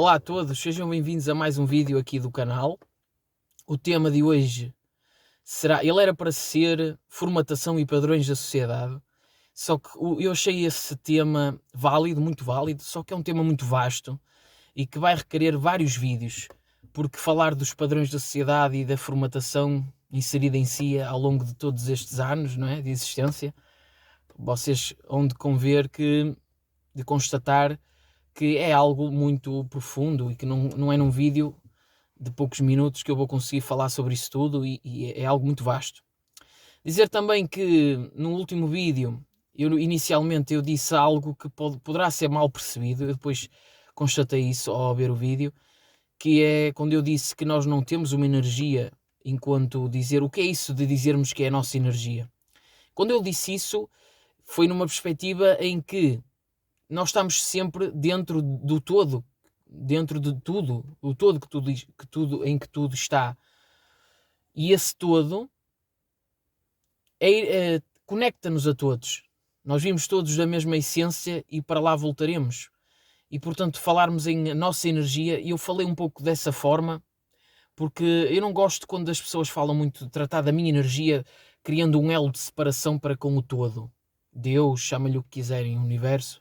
Olá a todos, sejam bem-vindos a mais um vídeo aqui do canal. O tema de hoje era para ser formatação e padrões da sociedade, só que eu achei esse tema válido, muito válido, só que é um tema muito vasto e que vai requerer vários vídeos, porque falar dos padrões da sociedade e da formatação inserida em si ao longo de todos estes anos, não é, de existência, vocês hão de de constatar que é algo muito profundo e que não é num vídeo de poucos minutos que eu vou conseguir falar sobre isso tudo e é algo muito vasto. Dizer também que no último vídeo, inicialmente eu disse algo que poderá ser mal percebido, eu depois constatei isso ao ver o vídeo, que é quando eu disse que nós não temos uma energia enquanto dizer, o que é isso de dizermos que é a nossa energia? Quando eu disse isso, foi numa perspectiva em que nós estamos sempre dentro do todo, dentro de tudo, o todo em que tudo está. E esse todo conecta-nos a todos. Nós vimos todos da mesma essência e para lá voltaremos. E portanto, falarmos em nossa energia, e eu falei um pouco dessa forma, porque eu não gosto quando as pessoas falam muito de tratar da minha energia, criando um elo de separação para com o todo. Deus, chama-lhe o que quiserem, o universo.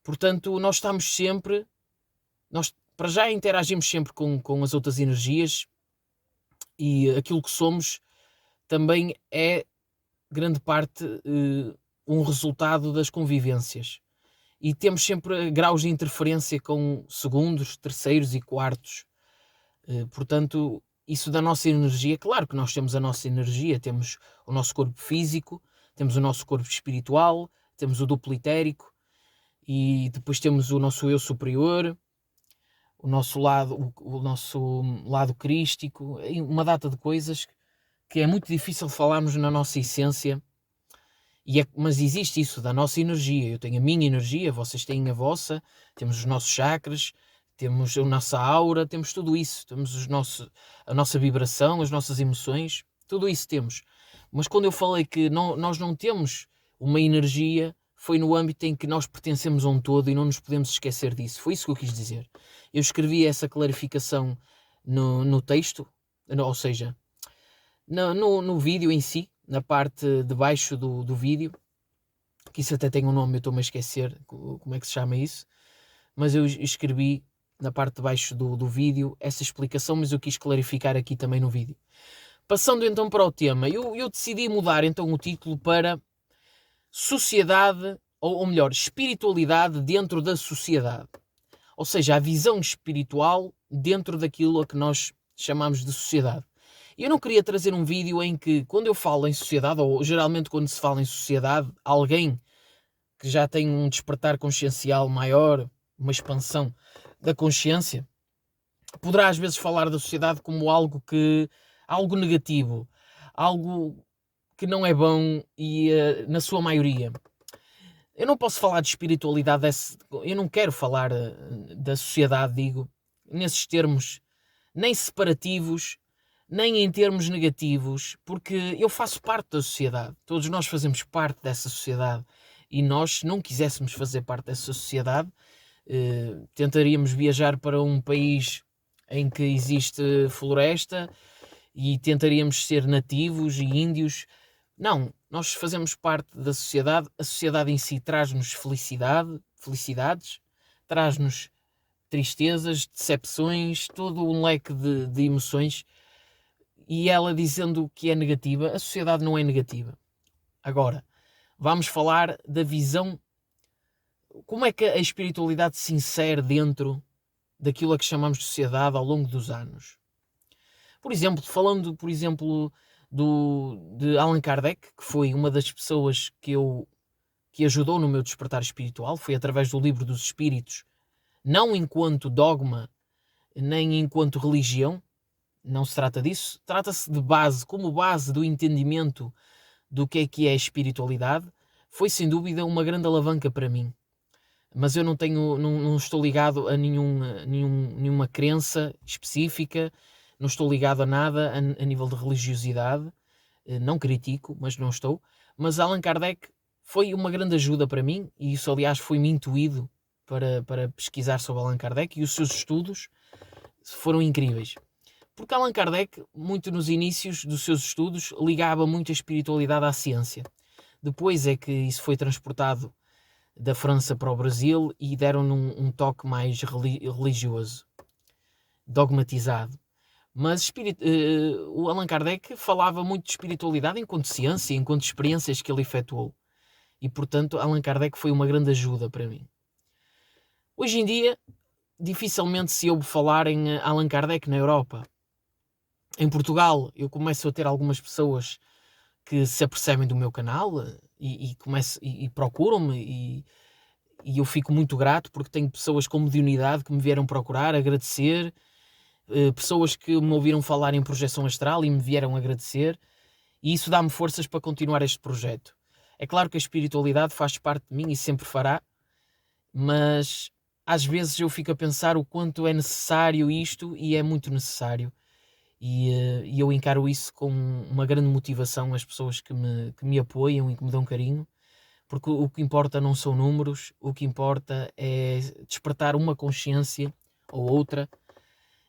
Portanto, nós estamos sempre, nós para já interagimos sempre com as outras energias e aquilo que somos também é grande parte um resultado das convivências. E temos sempre graus de interferência com segundos, terceiros e quartos. Portanto, isso da nossa energia, claro que nós temos a nossa energia, temos o nosso corpo físico, temos o nosso corpo espiritual, temos o duplo etérico, e depois temos o nosso eu superior, o nosso lado crístico, uma data de coisas que é muito difícil falarmos na nossa essência, mas existe isso da nossa energia. Eu tenho a minha energia, vocês têm a vossa, temos os nossos chakras, temos a nossa aura, temos tudo isso, temos a nossa vibração, as nossas emoções, tudo isso temos. Mas quando eu falei que nós não temos uma energia, foi no âmbito em que nós pertencemos a um todo e não nos podemos esquecer disso. Foi isso que eu quis dizer. Eu escrevi essa clarificação no texto, ou seja, no vídeo em si, na parte de baixo do vídeo, que isso até tem um nome, eu estou-me a esquecer como é que se chama isso, mas eu escrevi na parte de baixo do vídeo essa explicação, mas eu quis clarificar aqui também no vídeo. Passando então para o tema, eu decidi mudar então o título para sociedade, ou melhor, espiritualidade dentro da sociedade. Ou seja, a visão espiritual dentro daquilo a que nós chamamos de sociedade. Eu não queria trazer um vídeo em que, quando eu falo em sociedade, ou geralmente quando se fala em sociedade, alguém que já tem um despertar consciencial maior, uma expansão da consciência, poderá às vezes falar da sociedade como algo negativo, algo que não é bom e na sua maioria. Eu não posso falar de espiritualidade, eu não quero falar da sociedade, digo, nesses termos nem separativos, nem em termos negativos, porque eu faço parte da sociedade, todos nós fazemos parte dessa sociedade, e nós, se não quiséssemos fazer parte dessa sociedade, tentaríamos viajar para um país em que existe floresta e tentaríamos ser nativos e índios. Não, nós fazemos parte da sociedade, a sociedade em si traz-nos felicidades, traz-nos tristezas, decepções, todo um leque de emoções, e ela dizendo que é negativa, a sociedade não é negativa. Agora, vamos falar da visão, como é que a espiritualidade se insere dentro daquilo a que chamamos de sociedade ao longo dos anos. Por exemplo, falando, de Allan Kardec, que foi uma das pessoas que ajudou no meu despertar espiritual, foi através do Livro dos Espíritos, não enquanto dogma, nem enquanto religião, não se trata disso, trata-se de base, como base do entendimento do que é a espiritualidade, foi sem dúvida uma grande alavanca para mim. Mas eu não estou ligado a nenhuma crença específica, não estou ligado a nada a nível de religiosidade, não critico, mas não estou. Mas Allan Kardec foi uma grande ajuda para mim, e isso aliás foi-me intuído para pesquisar sobre Allan Kardec, e os seus estudos foram incríveis. Porque Allan Kardec, muito nos inícios dos seus estudos, ligava muito a espiritualidade à ciência. Depois é que isso foi transportado da França para o Brasil e deram-lhe um toque mais religioso, dogmatizado. Mas o Allan Kardec falava muito de espiritualidade enquanto ciência, enquanto experiências que ele efetuou. E, portanto, Allan Kardec foi uma grande ajuda para mim. Hoje em dia, dificilmente se ouve falar em Allan Kardec na Europa. Em Portugal, eu começo a ter algumas pessoas que se apercebem do meu canal e procuram-me, e eu fico muito grato, porque tenho pessoas com mediunidade que me vieram procurar, agradecer, pessoas que me ouviram falar em projeção astral e me vieram agradecer, e isso dá-me forças para continuar este projeto. É claro que a espiritualidade faz parte de mim e sempre fará, mas às vezes eu fico a pensar o quanto é necessário isto, e é muito necessário. E eu encaro isso com uma grande motivação, as pessoas que me apoiam e que me dão carinho, porque o que importa não são números, o que importa é despertar uma consciência ou outra,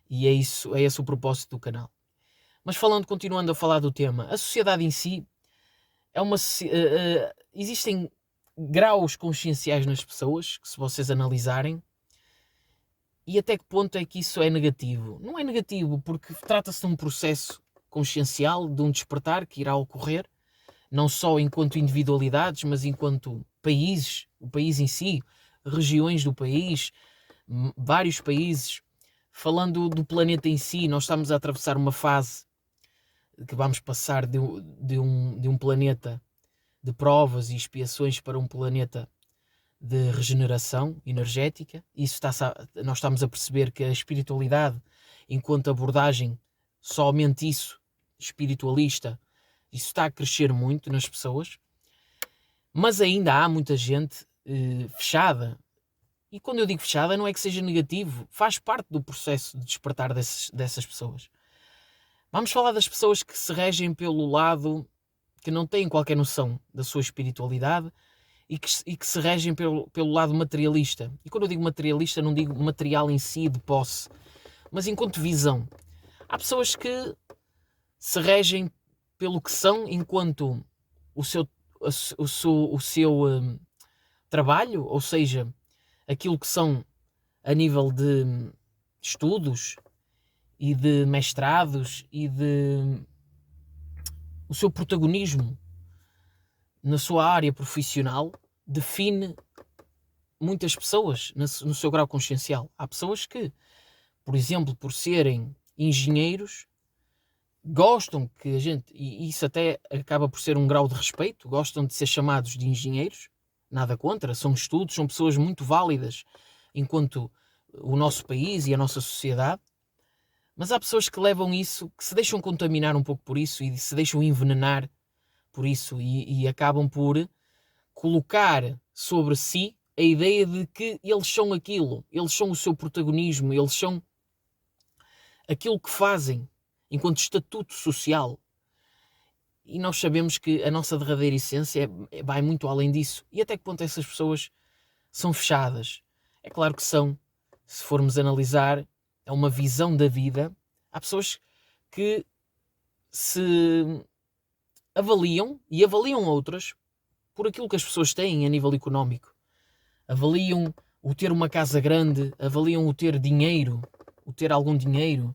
e é esse o propósito do canal. Mas continuando a falar do tema, a sociedade em si é existem graus conscienciais nas pessoas, que se vocês analisarem, e até que ponto é que isso é negativo? Não é negativo, porque trata-se de um processo consciencial, de um despertar que irá ocorrer, não só enquanto individualidades, mas enquanto países, o país em si, regiões do país, vários países. Falando do planeta em si, nós estamos a atravessar uma fase que vamos passar de um planeta de provas e expiações para um planeta de regeneração energética. Nós estamos a perceber que a espiritualidade, enquanto abordagem somente isso, espiritualista, isso está a crescer muito nas pessoas, mas ainda há muita gente fechada. E quando eu digo fechada, não é que seja negativo, faz parte do processo de despertar dessas pessoas. Vamos falar das pessoas que se regem pelo lado, que não têm qualquer noção da sua espiritualidade, e que se regem pelo lado materialista. E quando eu digo materialista, não digo material em si, de posse, mas enquanto visão. Há pessoas que se regem pelo que são enquanto o seu trabalho, ou seja, aquilo que são a nível de estudos e de mestrados e de o seu protagonismo na sua área profissional, define muitas pessoas no seu grau consciencial. Há pessoas que, por exemplo, por serem engenheiros, gostam que a gente, e isso até acaba por ser um grau de respeito, gostam de ser chamados de engenheiros, nada contra, são estudos, são pessoas muito válidas enquanto o nosso país e a nossa sociedade, mas há pessoas que levam isso, que se deixam contaminar um pouco por isso e se deixam envenenar por isso e acabam por colocar sobre si a ideia de que eles são aquilo, eles são o seu protagonismo, eles são aquilo que fazem enquanto estatuto social. E nós sabemos que a nossa derradeira essência vai muito além disso. E até que ponto essas pessoas são fechadas? É claro que são. Se formos analisar, é uma visão da vida. Há pessoas que se avaliam e avaliam outras por aquilo que as pessoas têm a nível económico. Avaliam o ter uma casa grande, avaliam o ter dinheiro, o ter algum dinheiro,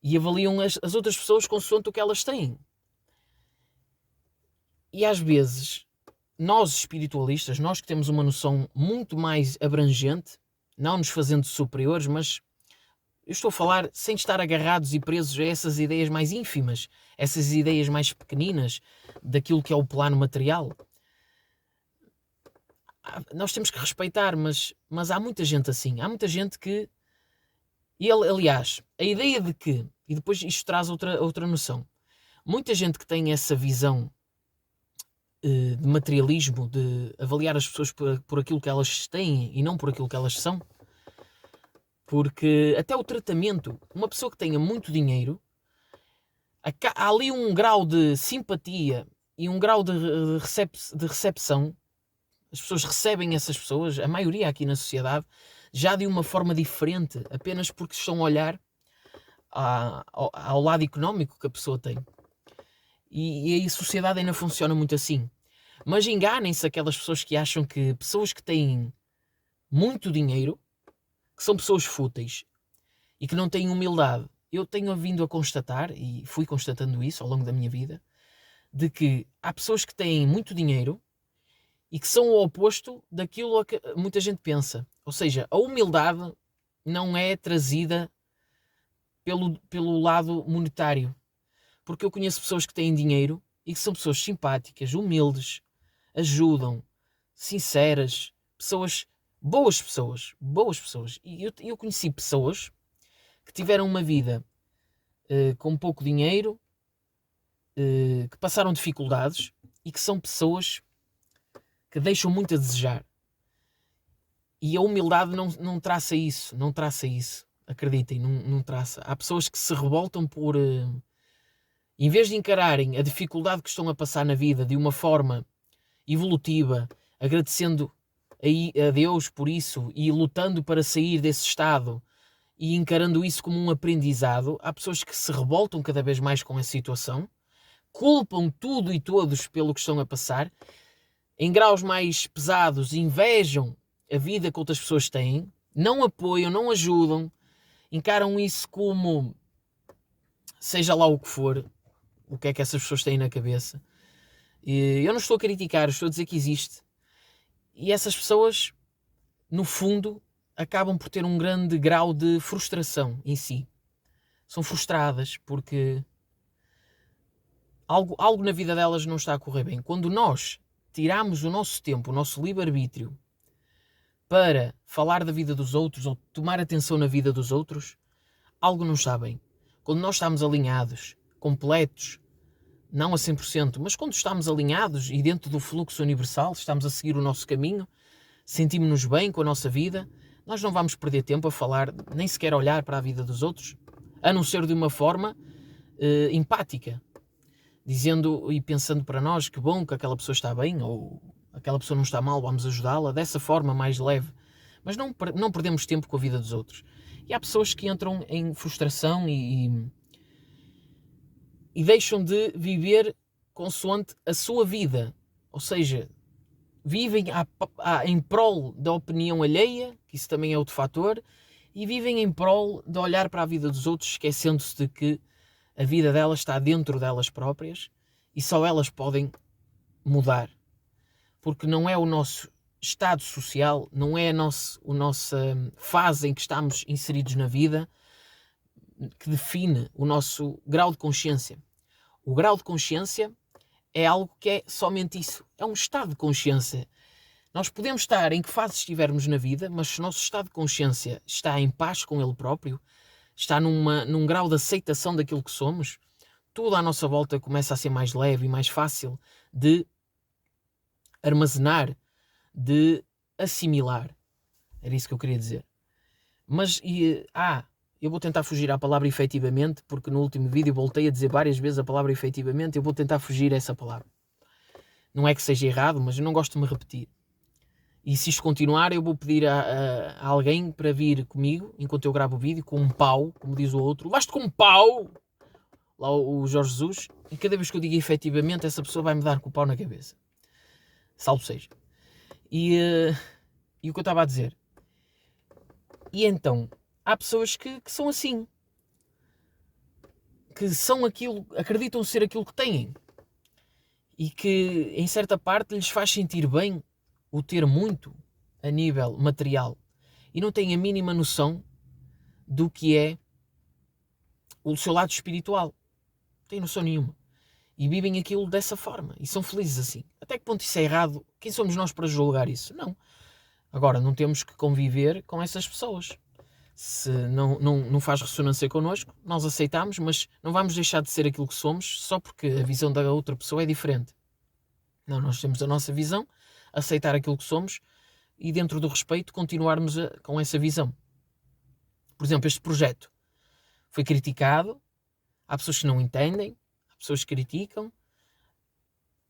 e avaliam as outras pessoas consoante o que elas têm. E às vezes, nós espiritualistas, nós que temos uma noção muito mais abrangente, não nos fazendo superiores, mas eu estou a falar sem estar agarrados e presos a essas ideias mais ínfimas, essas ideias mais pequeninas daquilo que é o plano material. Nós temos que respeitar, mas há muita gente assim. Há muita gente que... aliás, a ideia de que... E depois isto traz outra noção. Muita gente que tem essa visão de materialismo, de avaliar as pessoas por aquilo que elas têm e não por aquilo que elas são. Porque até o tratamento, uma pessoa que tenha muito dinheiro, há ali um grau de simpatia e um grau de recepção As pessoas recebem essas pessoas, a maioria aqui na sociedade, já de uma forma diferente, apenas porque estão a olhar ao lado económico que a pessoa tem. E a sociedade ainda funciona muito assim. Mas enganem-se aquelas pessoas que acham que pessoas que têm muito dinheiro, que são pessoas fúteis e que não têm humildade. Eu tenho vindo a constatar, e fui constatando isso ao longo da minha vida, de que há pessoas que têm muito dinheiro e que são o oposto daquilo a que muita gente pensa. Ou seja, a humildade não é trazida pelo lado monetário. Porque eu conheço pessoas que têm dinheiro e que são pessoas simpáticas, humildes, ajudam, sinceras, boas pessoas. E eu conheci pessoas que tiveram uma vida com pouco dinheiro, que passaram dificuldades e que são pessoas que deixam muito a desejar. E a humildade não traça isso, acreditem, não traça. Há pessoas que se revoltam por, em vez de encararem a dificuldade que estão a passar na vida de uma forma evolutiva, agradecendo a Deus por isso e lutando para sair desse estado e encarando isso como um aprendizado, há pessoas que se revoltam cada vez mais com a situação, culpam tudo e todos pelo que estão a passar, em graus mais pesados, invejam a vida que outras pessoas têm, não apoiam, não ajudam, encaram isso como seja lá o que for, o que é que essas pessoas têm na cabeça. E eu não estou a criticar, estou a dizer que existe. E essas pessoas, no fundo, acabam por ter um grande grau de frustração em si. São frustradas porque algo na vida delas não está a correr bem. Quando nós tiramos o nosso tempo, o nosso livre-arbítrio, para falar da vida dos outros ou tomar atenção na vida dos outros, algo não está bem. Quando nós estamos alinhados, completos, não a 100%, mas quando estamos alinhados e dentro do fluxo universal, estamos a seguir o nosso caminho, sentimos-nos bem com a nossa vida, nós não vamos perder tempo a falar, nem sequer olhar para a vida dos outros, a não ser de uma forma empática, dizendo e pensando para nós que bom que aquela pessoa está bem, ou aquela pessoa não está mal, vamos ajudá-la, dessa forma mais leve. Mas não perdemos tempo com a vida dos outros. E há pessoas que entram em frustração e deixam de viver consoante a sua vida. Ou seja, vivem em prol da opinião alheia, que isso também é outro fator, e vivem em prol de olhar para a vida dos outros, esquecendo-se de que a vida delas está dentro delas próprias e só elas podem mudar. Porque não é o nosso estado social, não é a nossa fase em que estamos inseridos na vida que define o nosso grau de consciência. O grau de consciência é algo que é somente isso. É um estado de consciência. Nós podemos estar em que fase estivermos na vida, mas se o nosso estado de consciência está em paz com ele próprio, está num grau de aceitação daquilo que somos, tudo à nossa volta começa a ser mais leve e mais fácil de armazenar, de assimilar. Era isso que eu queria dizer. Mas, eu vou tentar fugir à palavra efetivamente, porque no último vídeo voltei a dizer várias vezes a palavra efetivamente, eu vou tentar fugir a essa palavra. Não é que seja errado, mas eu não gosto de me repetir. E se isto continuar, eu vou pedir a alguém para vir comigo, enquanto eu gravo o vídeo, com um pau, como diz o outro. Levaste com um pau! Lá o Jorge Jesus. E cada vez que eu digo efetivamente, essa pessoa vai me dar com o pau na cabeça. Salve seja. E o que eu estava a dizer. E então, há pessoas que são assim. Que são aquilo, acreditam ser aquilo que têm. E que, em certa parte, lhes faz sentir bem o ter muito a nível material. E não têm a mínima noção do que é o seu lado espiritual. Não têm noção nenhuma. E vivem aquilo dessa forma. E são felizes assim. Até que ponto isso é errado? Quem somos nós para julgar isso? Não. Agora, não temos que conviver com essas pessoas. Se não faz ressonância connosco, nós aceitamos, mas não vamos deixar de ser aquilo que somos só porque a visão da outra pessoa é diferente. Não, nós temos a nossa visão, aceitar aquilo que somos e dentro do respeito continuarmos com essa visão. Por exemplo, este projeto foi criticado, há pessoas que não entendem, há pessoas que criticam.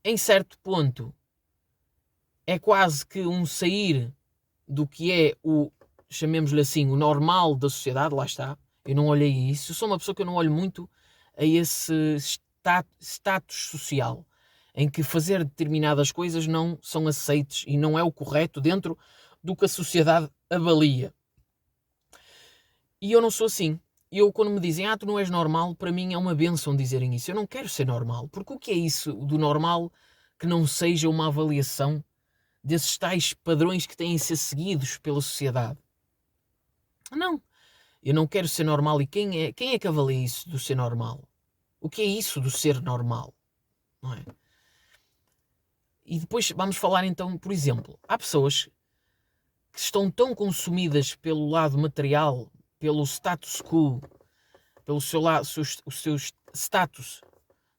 Em certo ponto, é quase que um sair do que é chamemos-lhe assim, o normal da sociedade, lá está. Eu não olhei a isso. Eu sou uma pessoa que eu não olho muito a esse status social, em que fazer determinadas coisas não são aceites e não é o correto dentro do que a sociedade avalia. E eu não sou assim. Eu, quando me dizem, tu não és normal, para mim é uma bênção dizerem isso. Eu não quero ser normal. Porque o que é isso do normal que não seja uma avaliação desses tais padrões que têm de ser seguidos pela sociedade? Não. Eu não quero ser normal. E quem é que avalia isso do ser normal? O que é isso do ser normal? Não é? E depois vamos falar então, por exemplo, há pessoas que estão tão consumidas pelo lado material, pelo status quo, pelo seu lado, o seu status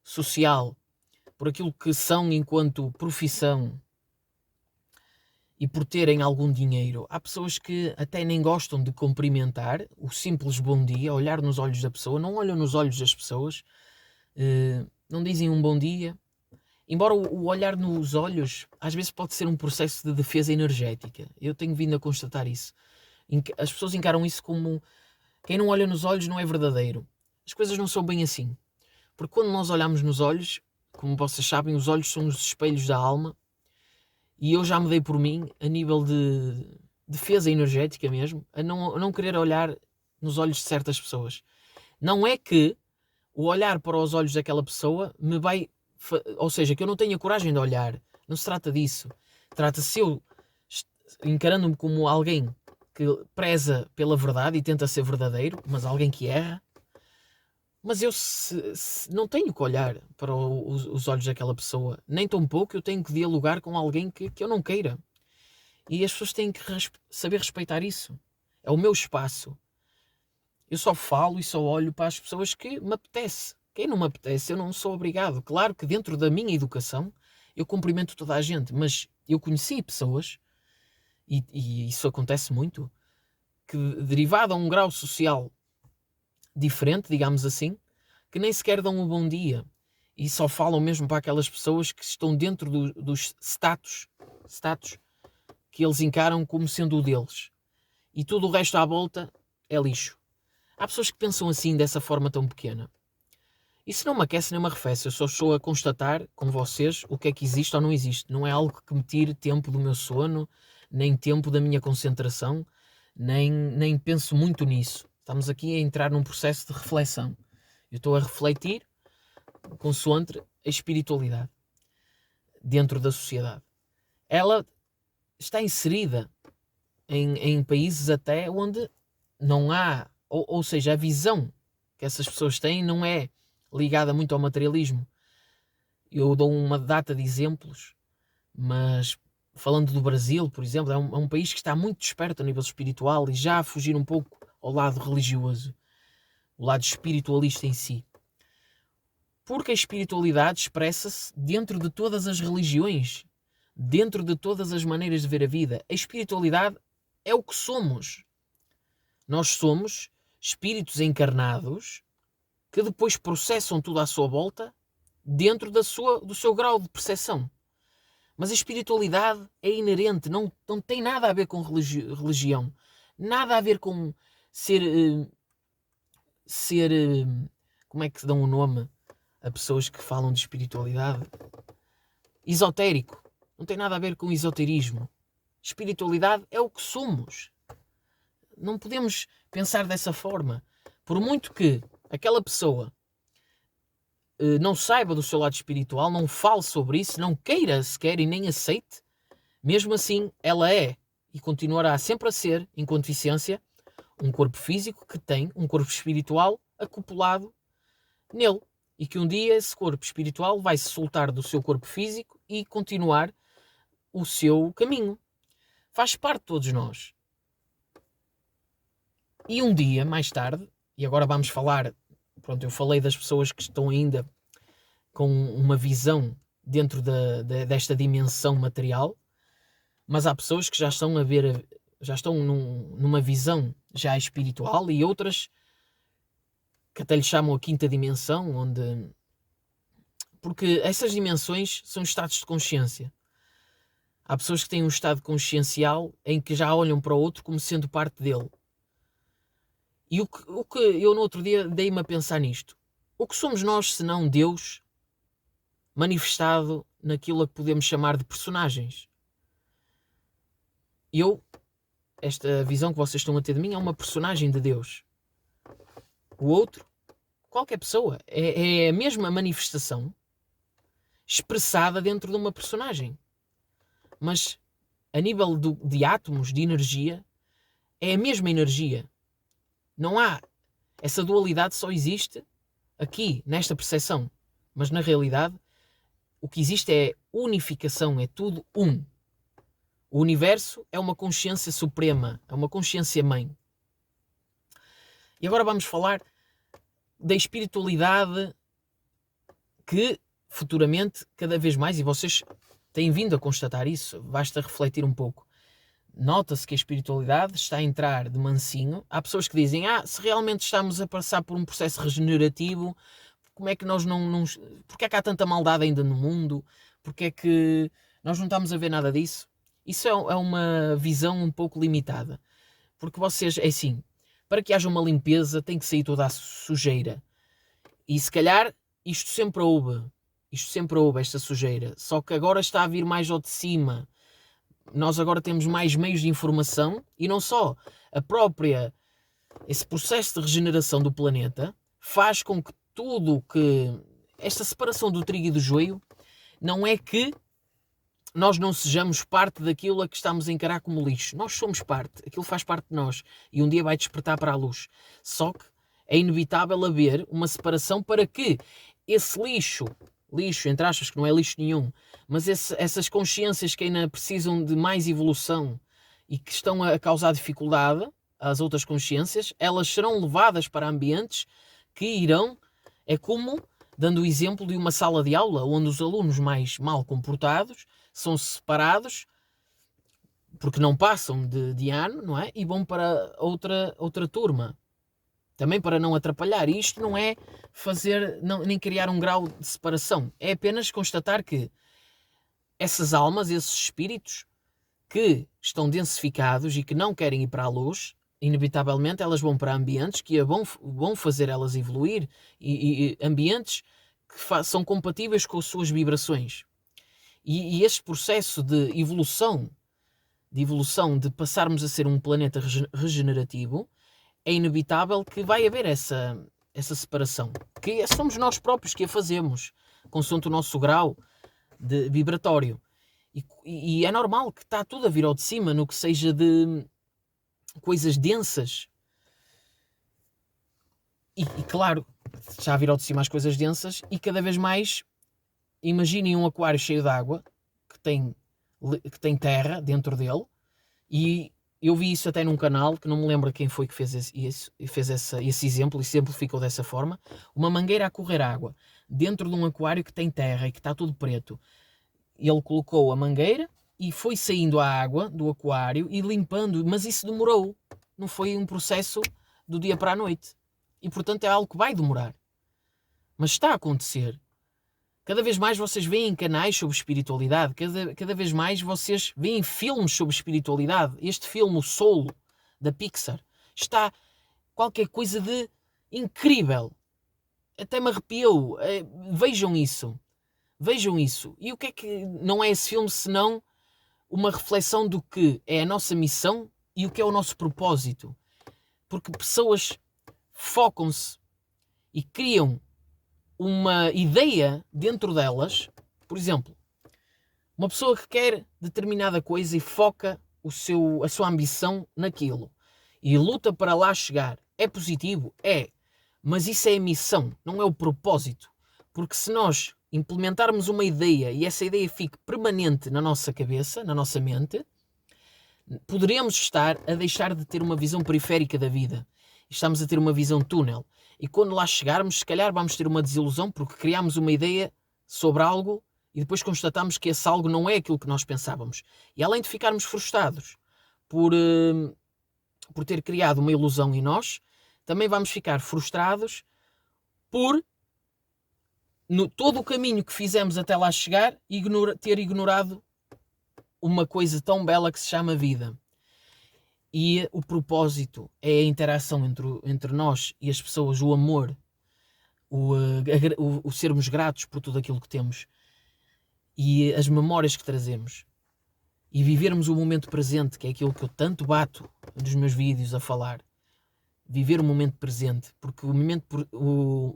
social, por aquilo que são enquanto profissão e por terem algum dinheiro. Há pessoas que até nem gostam de cumprimentar o simples bom dia, olhar nos olhos da pessoa, não olham nos olhos das pessoas, não dizem um bom dia. Embora o olhar nos olhos às vezes pode ser um processo de defesa energética. Eu tenho vindo a constatar isso. As pessoas encaram isso como quem não olha nos olhos não é verdadeiro. As coisas não são bem assim. Porque quando nós olhamos nos olhos, como vocês sabem, os olhos são os espelhos da alma. E eu já me dei por mim, a nível de defesa energética mesmo, a não querer olhar nos olhos de certas pessoas. Não é que o olhar para os olhos daquela pessoa me vai... Ou seja, que eu não tenho a coragem de olhar. Não se trata disso. Trata-se eu encarando-me como alguém que preza pela verdade e tenta ser verdadeiro, mas alguém que erra. Mas eu não tenho que olhar para os olhos daquela pessoa. Nem tão pouco eu tenho que dialogar com alguém que eu não queira. E as pessoas têm que saber respeitar isso. É o meu espaço. Eu só falo e só olho para as pessoas que me apetece. Quem não me apetece, eu não sou obrigado. Claro que dentro da minha educação eu cumprimento toda a gente, mas eu conheci pessoas, e isso acontece muito, que derivado a um grau social diferente, digamos assim, que nem sequer dão um bom dia e só falam mesmo para aquelas pessoas que estão dentro dos status que eles encaram como sendo o deles. E tudo o resto à volta é lixo. Há pessoas que pensam assim, dessa forma tão pequena. Isso não me aquece nem me arrefece. Eu só estou a constatar com vocês o que é que existe ou não existe. Não é algo que me tire tempo do meu sono, nem tempo da minha concentração, nem penso muito nisso. Estamos aqui a entrar num processo de reflexão. Eu estou a refletir consoante a espiritualidade dentro da sociedade. Ela está inserida em países até onde não há, ou seja, a visão que essas pessoas têm não é ligada muito ao materialismo. Eu dou uma data de exemplos, mas falando do Brasil, por exemplo, é um país que está muito desperto a nível espiritual e já a fugir um pouco ao lado religioso, o lado espiritualista em si. Porque a espiritualidade expressa-se dentro de todas as religiões, dentro de todas as maneiras de ver a vida. A espiritualidade é o que somos. Nós somos espíritos encarnados que depois processam tudo à sua volta dentro do seu grau de percepção. Mas a espiritualidade é inerente, não tem nada a ver com religião, nada a ver com ser como é que se dá um nome a pessoas que falam de espiritualidade? Esotérico. Não tem nada a ver com esoterismo. Espiritualidade é o que somos. Não podemos pensar dessa forma. Por muito que aquela pessoa não saiba do seu lado espiritual, não fale sobre isso, não queira sequer e nem aceite, mesmo assim ela é e continuará sempre a ser, enquanto essência, um corpo físico que tem um corpo espiritual acoplado nele. E que um dia esse corpo espiritual vai se soltar do seu corpo físico e continuar o seu caminho. Faz parte de todos nós. E um dia, mais tarde, e agora vamos falar, pronto, eu falei das pessoas que estão ainda com uma visão dentro desta dimensão material, mas há pessoas que já estão a ver, já estão numa visão já espiritual e outras que até lhe chamam a quinta dimensão, porque essas dimensões são estados de consciência. Há pessoas que têm um estado consciencial em que já olham para o outro como sendo parte dele. E o que eu no outro dia dei-me a pensar nisto. O que somos nós senão Deus manifestado naquilo a que podemos chamar de personagens? Esta visão que vocês estão a ter de mim é uma personagem de Deus. O outro, qualquer pessoa, é a mesma manifestação expressada dentro de uma personagem. Mas a nível de átomos, de energia, é a mesma energia. Não há. Essa dualidade só existe aqui, nesta percepção. Mas na realidade, o que existe é unificação, é tudo um. O universo é uma consciência suprema, é uma consciência mãe. E agora vamos falar da espiritualidade que futuramente, cada vez mais, e vocês têm vindo a constatar isso, basta refletir um pouco. Nota-se que a espiritualidade está a entrar de mansinho. Há pessoas que dizem, se realmente estamos a passar por um processo regenerativo, como é que nós não... Porque é que há tanta maldade ainda no mundo? Porque é que nós não estamos a ver nada disso? Isso é uma visão um pouco limitada. Porque vocês, é assim, para que haja uma limpeza tem que sair toda a sujeira. E se calhar isto sempre houve esta sujeira. Só que agora está a vir mais ao de cima. Nós agora temos mais meios de informação e não só. Esse processo de regeneração do planeta faz com que esta separação do trigo e do joio não é que nós não sejamos parte daquilo a que estamos a encarar como lixo. Nós somos parte, aquilo faz parte de nós e um dia vai despertar para a luz. Só que é inevitável haver uma separação para que esse lixo, entre aspas, que não é lixo nenhum, mas essas consciências que ainda precisam de mais evolução e que estão a causar dificuldade às outras consciências, elas serão levadas para ambientes que irão, é como, dando o exemplo de uma sala de aula, onde os alunos mais mal comportados são separados, porque não passam de ano, não é? E vão para outra turma. Também para não atrapalhar. E isto não é nem criar um grau de separação. É apenas constatar que essas almas, esses espíritos que estão densificados e que não querem ir para a luz, inevitavelmente elas vão para ambientes que vão fazer elas evoluir e ambientes que são compatíveis com as suas vibrações. E este processo de evolução, de passarmos a ser um planeta regenerativo, é inevitável que vai haver essa separação. Que somos nós próprios que a fazemos, consoante o nosso grau de vibratório. E é normal que está tudo a vir ao de cima, no que seja de coisas densas. E claro, já vir ao de cima as coisas densas e cada vez mais, imaginem um aquário cheio de água, que tem terra dentro dele, e eu vi isso até num canal, que não me lembro quem foi que fez esse exemplo, e simplificou dessa forma. Uma mangueira a correr água, dentro de um aquário que tem terra e que está tudo preto. Ele colocou a mangueira e foi saindo a água do aquário e limpando, mas isso demorou. Não foi um processo do dia para a noite. E portanto é algo que vai demorar. Mas está a acontecer. Cada vez mais vocês veem canais sobre espiritualidade, cada vez mais vocês veem filmes sobre espiritualidade. Este filme, O Soul, da Pixar, está qualquer coisa de incrível. Até me arrepiou. Vejam isso. Vejam isso. E o que é que não é esse filme senão uma reflexão do que é a nossa missão e o que é o nosso propósito? Porque pessoas focam-se e criam uma ideia dentro delas. Por exemplo, uma pessoa que quer determinada coisa e foca a sua ambição naquilo e luta para lá chegar. É positivo? É. Mas isso é a missão, não é o propósito. Porque se nós implementarmos uma ideia e essa ideia fique permanente na nossa cabeça, na nossa mente, poderemos estar a deixar de ter uma visão periférica da vida. Estamos a ter uma visão túnel. E quando lá chegarmos, se calhar vamos ter uma desilusão porque criámos uma ideia sobre algo e depois constatamos que esse algo não é aquilo que nós pensávamos. E além de ficarmos frustrados por ter criado uma ilusão em nós, também vamos ficar frustrados por todo o caminho que fizemos até lá chegar ter ignorado uma coisa tão bela que se chama vida. E o propósito é a interação entre nós e as pessoas, o amor, o sermos gratos por tudo aquilo que temos e as memórias que trazemos. E vivermos o momento presente, que é aquilo que eu tanto bato nos meus vídeos a falar. Viver o momento presente, porque o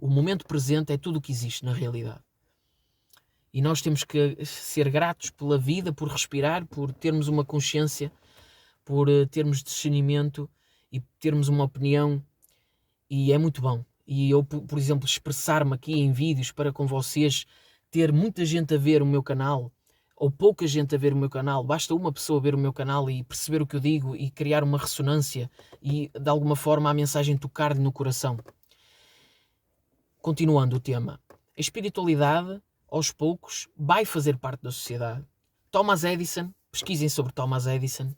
momento presente é tudo o que existe na realidade. E nós temos que ser gratos pela vida, por respirar, por termos uma consciência, por termos discernimento e termos uma opinião. E é muito bom. E eu, por exemplo, expressar-me aqui em vídeos para com vocês, ter muita gente a ver o meu canal, ou pouca gente a ver o meu canal, basta uma pessoa ver o meu canal e perceber o que eu digo e criar uma ressonância e, de alguma forma, a mensagem tocar-lhe no coração. Continuando o tema. A espiritualidade, aos poucos, vai fazer parte da sociedade. Thomas Edison, pesquisem sobre Thomas Edison,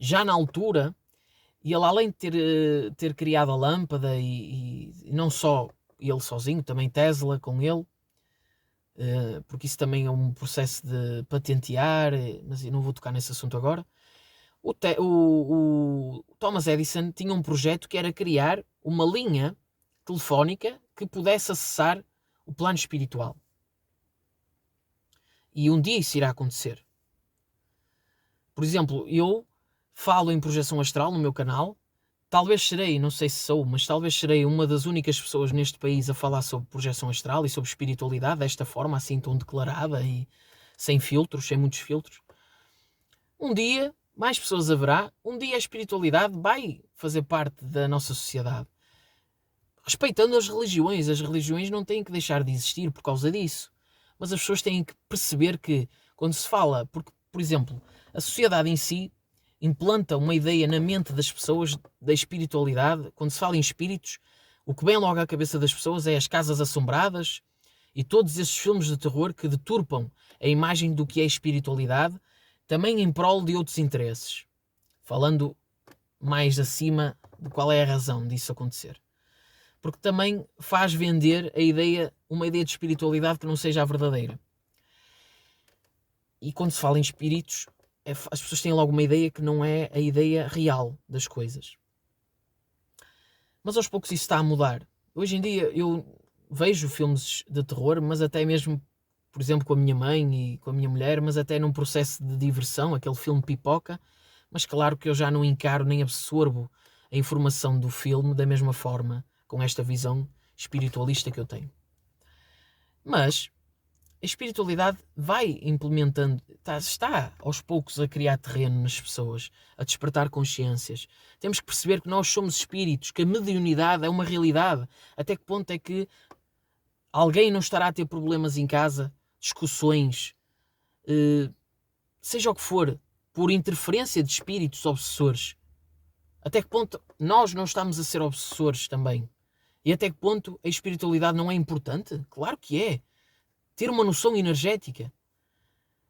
já na altura, ele além de ter criado a lâmpada e não só ele sozinho, também Tesla com ele, porque isso também é um processo de patentear, mas eu não vou tocar nesse assunto agora. O Thomas Edison tinha um projeto que era criar uma linha telefónica que pudesse acessar o plano espiritual. E um dia isso irá acontecer. Por exemplo, eu falo em projeção astral no meu canal. Talvez serei, não sei se sou, mas talvez serei uma das únicas pessoas neste país a falar sobre projeção astral e sobre espiritualidade desta forma, assim tão declarada e sem filtros, sem muitos filtros. Um dia, mais pessoas haverá, um dia a espiritualidade vai fazer parte da nossa sociedade. Respeitando as religiões não têm que deixar de existir por causa disso. Mas as pessoas têm que perceber que, quando se fala, porque, por exemplo, a sociedade em si implanta uma ideia na mente das pessoas da espiritualidade. Quando se fala em espíritos, o que vem logo à cabeça das pessoas é as casas assombradas e todos esses filmes de terror que deturpam a imagem do que é espiritualidade, também em prol de outros interesses. Falando mais acima de qual é a razão disso acontecer. Porque também faz vender uma ideia de espiritualidade que não seja a verdadeira. E quando se fala em espíritos, as pessoas têm logo uma ideia que não é a ideia real das coisas. Mas aos poucos isso está a mudar. Hoje em dia eu vejo filmes de terror, mas até mesmo, por exemplo, com a minha mãe e com a minha mulher, mas até num processo de diversão, aquele filme Pipoca. Mas claro que eu já não encaro nem absorvo a informação do filme da mesma forma, com esta visão espiritualista que eu tenho. Mas a espiritualidade vai implementando, está aos poucos a criar terreno nas pessoas, a despertar consciências. Temos que perceber que nós somos espíritos, que a mediunidade é uma realidade. Até que ponto é que alguém não estará a ter problemas em casa, discussões, seja o que for, por interferência de espíritos obsessores? Até que ponto nós não estamos a ser obsessores também? E até que ponto a espiritualidade não é importante? Claro que é. Ter uma noção energética.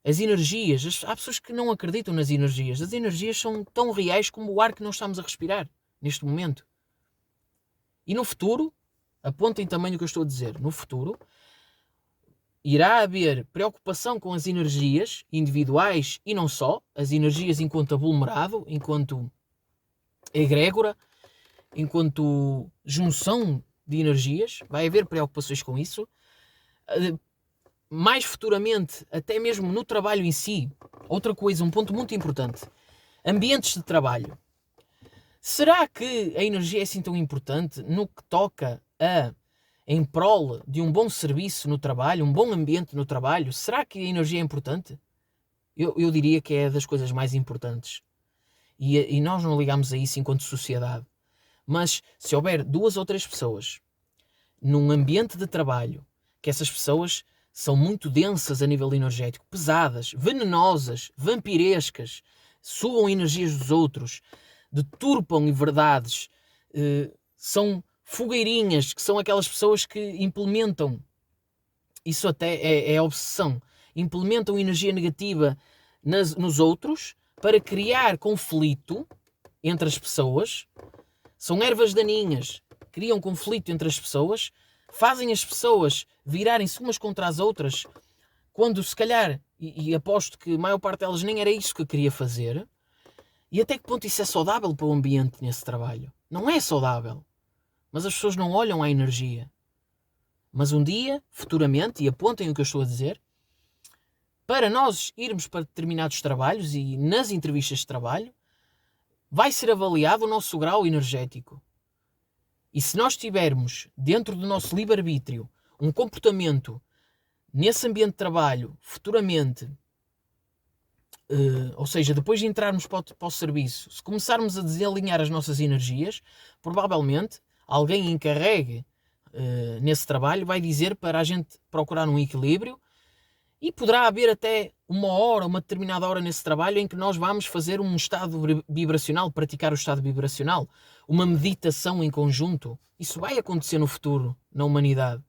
As energias. Há pessoas que não acreditam nas energias. As energias são tão reais como o ar que nós estamos a respirar neste momento. E no futuro, apontem também o que eu estou a dizer, no futuro irá haver preocupação com as energias individuais e não só, as energias enquanto aglomerado, enquanto egrégora, enquanto junção de energias, vai haver preocupações com isso. Mais futuramente, até mesmo no trabalho em si, outra coisa, um ponto muito importante, ambientes de trabalho. Será que a energia é assim tão importante no que toca em prol de um bom serviço no trabalho, um bom ambiente no trabalho? Será que a energia é importante? Eu diria que é das coisas mais importantes. E nós não ligamos a isso enquanto sociedade. Mas se houver 2 ou 3 pessoas num ambiente de trabalho, que essas pessoas são muito densas a nível energético, pesadas, venenosas, vampirescas, sugam energias dos outros, deturpam verdades, são fogueirinhas, que são aquelas pessoas que implementam, isso até é obsessão, implementam energia negativa nos outros para criar conflito entre as pessoas. São ervas daninhas, criam conflito entre as pessoas, fazem as pessoas virarem-se umas contra as outras quando se calhar, e aposto que a maior parte delas nem era isso que queria fazer, e até que ponto isso é saudável para o ambiente nesse trabalho? Não é saudável, mas as pessoas não olham à energia. Mas um dia, futuramente, e apontem o que eu estou a dizer, para nós irmos para determinados trabalhos e nas entrevistas de trabalho, vai ser avaliado o nosso grau energético. E se nós tivermos, dentro do nosso livre-arbítrio, um comportamento nesse ambiente de trabalho, futuramente, ou seja, depois de entrarmos para o serviço, se começarmos a desalinhar as nossas energias, provavelmente alguém encarregue nesse trabalho vai dizer para a gente procurar um equilíbrio, e poderá haver até uma determinada hora nesse trabalho em que nós vamos fazer um estado vibracional, praticar o estado vibracional, uma meditação em conjunto. Isso vai acontecer no futuro, na humanidade.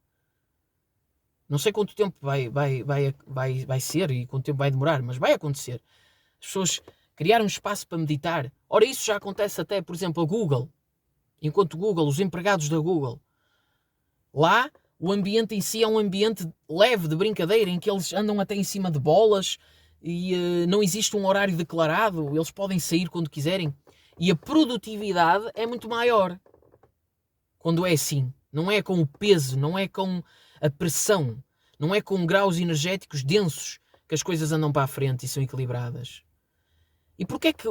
Não sei quanto tempo vai ser e quanto tempo vai demorar, mas vai acontecer. As pessoas criaram um espaço para meditar. Ora, isso já acontece até, por exemplo, a Google. Enquanto Google, os empregados da Google, lá o ambiente em si é um ambiente leve de brincadeira, em que eles andam até em cima de bolas e não existe um horário declarado, eles podem sair quando quiserem. E a produtividade é muito maior quando é assim. Não é com o peso, não é com a pressão, não é com graus energéticos densos que as coisas andam para a frente e são equilibradas. E porquê é que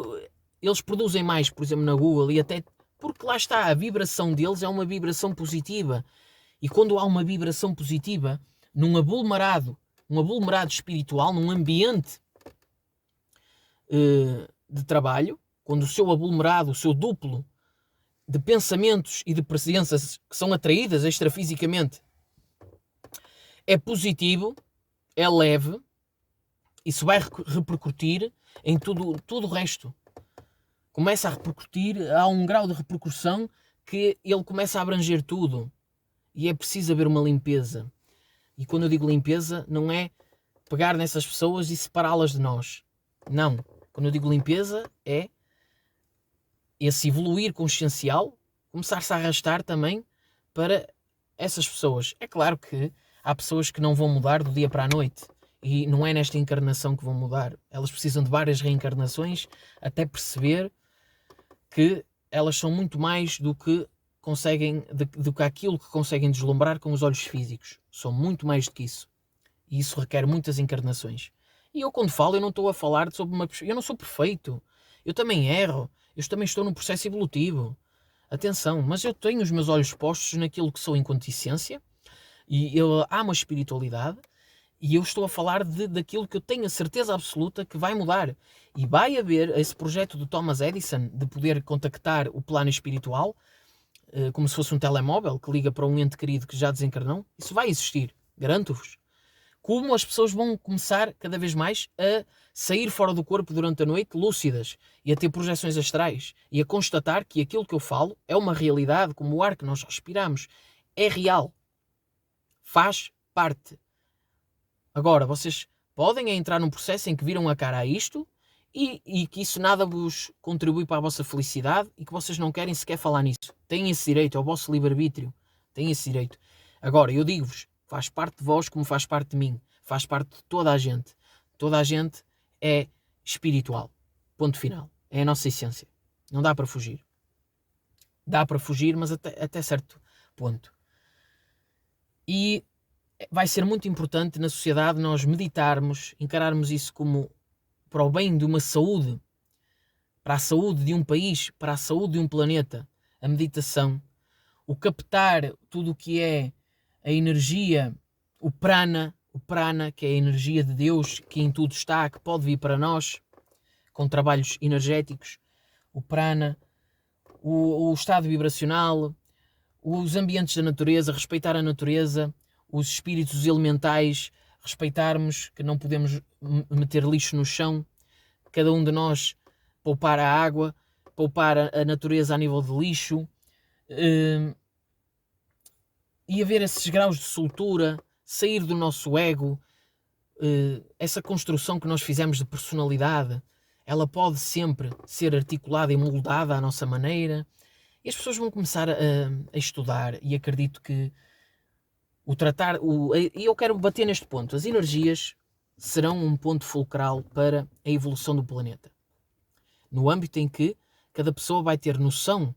eles produzem mais, por exemplo, na Google? E até porque lá está, a vibração deles é uma vibração positiva. E quando há uma vibração positiva, num aglomerado espiritual, num ambiente de trabalho, quando o seu aglomerado, o seu duplo de pensamentos e de presenças que são atraídas extrafisicamente é positivo, é leve, isso vai repercutir em tudo o resto. Começa a repercutir, há um grau de repercussão que ele começa a abranger tudo. E é preciso haver uma limpeza. E quando eu digo limpeza, não é pegar nessas pessoas e separá-las de nós. Não. Quando eu digo limpeza, é esse evoluir consciencial começar-se a arrastar também para essas pessoas. É claro que há pessoas que não vão mudar do dia para a noite. E não é nesta encarnação que vão mudar. Elas precisam de várias reencarnações até perceber que elas são muito mais do que do que aquilo que conseguem deslumbrar com os olhos físicos. São muito mais do que isso. E isso requer muitas encarnações. E eu quando falo, eu não estou a falar sobre eu não sou perfeito. Eu também erro. Eu também estou num processo evolutivo. Atenção, mas eu tenho os meus olhos postos naquilo que sou enquanto essência. E eu amo a espiritualidade. E eu estou a falar daquilo que eu tenho a certeza absoluta que vai mudar. E vai haver esse projeto do Thomas Edison de poder contactar o plano espiritual, como se fosse um telemóvel que liga para um ente querido que já desencarnou. Isso vai existir, garanto-vos. Como as pessoas vão começar cada vez mais a sair fora do corpo durante a noite, lúcidas, e a ter projeções astrais, e a constatar que aquilo que eu falo é uma realidade, como o ar que nós respiramos. É real. Faz parte. Agora, vocês podem entrar num processo em que viram a cara a isto e que isso nada vos contribui para a vossa felicidade e que vocês não querem sequer falar nisso. Têm esse direito, é o vosso livre-arbítrio. Têm esse direito. Agora, eu digo-vos, faz parte de vós como faz parte de mim. Faz parte de toda a gente. Toda a gente é espiritual. Ponto final. É a nossa essência. Não dá para fugir. Dá para fugir, mas até certo ponto. E vai ser muito importante na sociedade nós meditarmos, encararmos isso como para o bem de uma saúde, para a saúde de um país, para a saúde de um planeta. A meditação, o captar tudo o que é a energia, o prana, que é a energia de Deus, que em tudo está, que pode vir para nós, com trabalhos energéticos, o prana, o estado vibracional, os ambientes da natureza, respeitar a natureza, os espíritos elementais, respeitarmos que não podemos meter lixo no chão, cada um de nós poupar a água, poupar a natureza a nível de lixo, e haver esses graus de soltura, sair do nosso ego, essa construção que nós fizemos de personalidade, ela pode sempre ser articulada e moldada à nossa maneira, e as pessoas vão começar a estudar, e acredito que e eu quero bater neste ponto, as energias serão um ponto fulcral para a evolução do planeta. No âmbito em que cada pessoa vai ter noção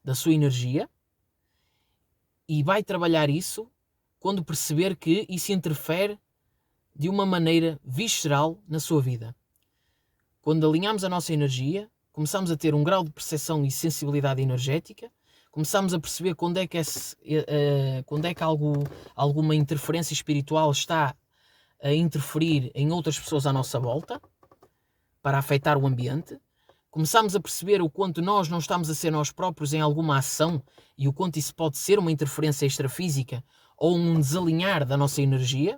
da sua energia e vai trabalhar isso quando perceber que isso interfere de uma maneira visceral na sua vida. Quando alinhamos a nossa energia, começamos a ter um grau de percepção e sensibilidade energética, começamos a perceber quando é que, alguma interferência espiritual está a interferir em outras pessoas à nossa volta, para afetar o ambiente. Começamos a perceber o quanto nós não estamos a ser nós próprios em alguma ação e o quanto isso pode ser uma interferência extrafísica ou um desalinhar da nossa energia,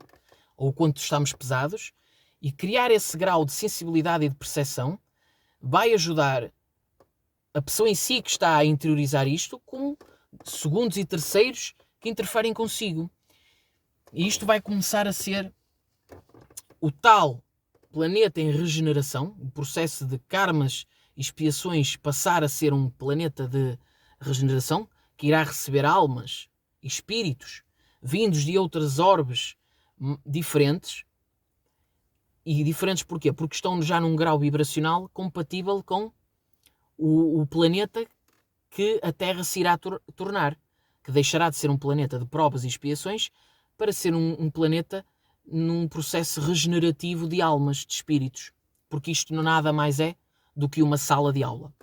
ou o quanto estamos pesados. E criar esse grau de sensibilidade e de percepção vai ajudar a pessoa em si que está a interiorizar isto, como segundos e terceiros que interferem consigo. E isto vai começar a ser o tal planeta em regeneração, o processo de karmas e expiações passar a ser um planeta de regeneração, que irá receber almas e espíritos vindos de outras orbes diferentes. E diferentes porquê? Porque estão já num grau vibracional compatível com o planeta que a Terra se irá tornar, que deixará de ser um planeta de provas e expiações para ser um planeta num processo regenerativo de almas, de espíritos, porque isto nada mais é do que uma sala de aula.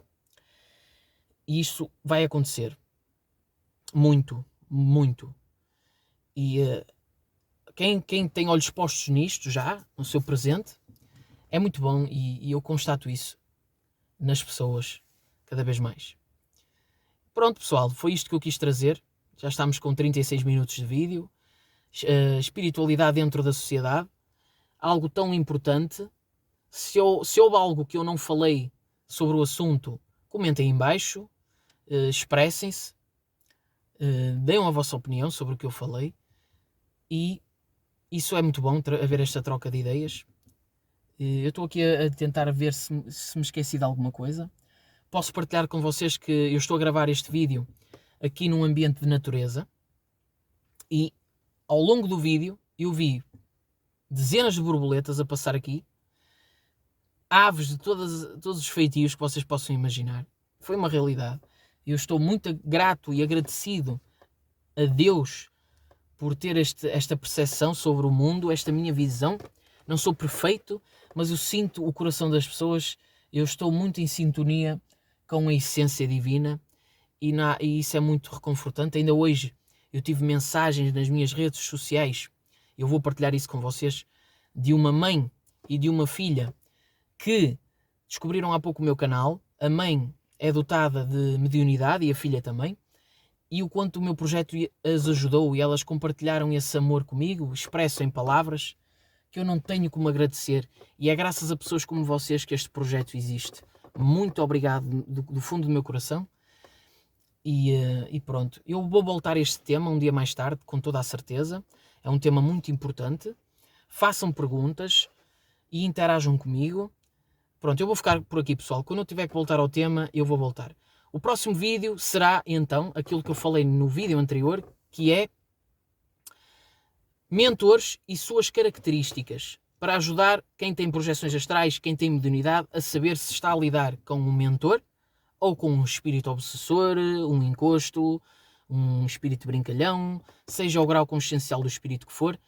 E isso vai acontecer muito, muito. E quem tem olhos postos nisto já, no seu presente, é muito bom, e eu constato isso nas pessoas cada vez mais. Pronto, pessoal, foi isto que eu quis trazer. Já estamos com 36 minutos de vídeo. Espiritualidade dentro da sociedade, algo tão importante. Se houve algo que eu não falei sobre o assunto, comentem em baixo, expressem-se, deem a vossa opinião sobre o que eu falei, e isso é muito bom, haver esta troca de ideias. Eu estou aqui a tentar ver se me esqueci de alguma coisa. Posso partilhar com vocês que eu estou a gravar este vídeo aqui num ambiente de natureza, e ao longo do vídeo eu vi dezenas de borboletas a passar aqui, aves de todos os feitios que vocês possam imaginar. Foi uma realidade. Eu estou muito grato e agradecido a Deus por ter esta percepção sobre o mundo, esta minha visão. Não sou perfeito, mas eu sinto o coração das pessoas. Eu estou muito em sintonia com a essência divina, e isso é muito reconfortante. Ainda hoje eu tive mensagens nas minhas redes sociais, eu vou partilhar isso com vocês, de uma mãe e de uma filha que descobriram há pouco o meu canal. A mãe é dotada de mediunidade e a filha também, e o quanto o meu projeto as ajudou, e elas compartilharam esse amor comigo, expresso em palavras, que eu não tenho como agradecer, e é graças a pessoas como vocês que este projeto existe. Muito obrigado do fundo do meu coração. E pronto, eu vou voltar a este tema um dia mais tarde, com toda a certeza. É um tema muito importante. Façam perguntas e interajam comigo. Pronto, eu vou ficar por aqui, pessoal. Quando eu tiver que voltar ao tema, eu vou voltar. O próximo vídeo será, então, aquilo que eu falei no vídeo anterior, que é mentores e suas características, para ajudar quem tem projeções astrais, quem tem mediunidade, a saber se está a lidar com um mentor ou com um espírito obsessor, um encosto, um espírito brincalhão, seja o grau consciencial do espírito que for.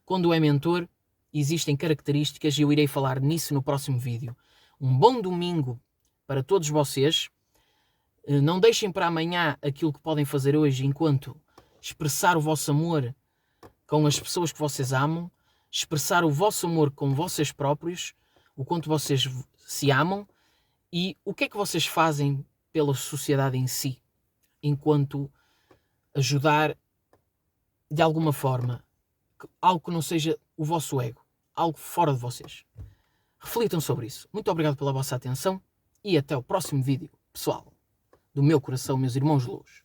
Quando é mentor, existem características, e eu irei falar nisso no próximo vídeo. Um bom domingo para todos vocês. Não deixem para amanhã aquilo que podem fazer hoje, enquanto expressar o vosso amor com as pessoas que vocês amam, expressar o vosso amor com vocês próprios, o quanto vocês se amam, e o que é que vocês fazem pela sociedade em si, enquanto ajudar de alguma forma, algo que não seja o vosso ego, algo fora de vocês. Reflitam sobre isso. Muito obrigado pela vossa atenção, e até o próximo vídeo, pessoal, do meu coração, meus irmãos de luz.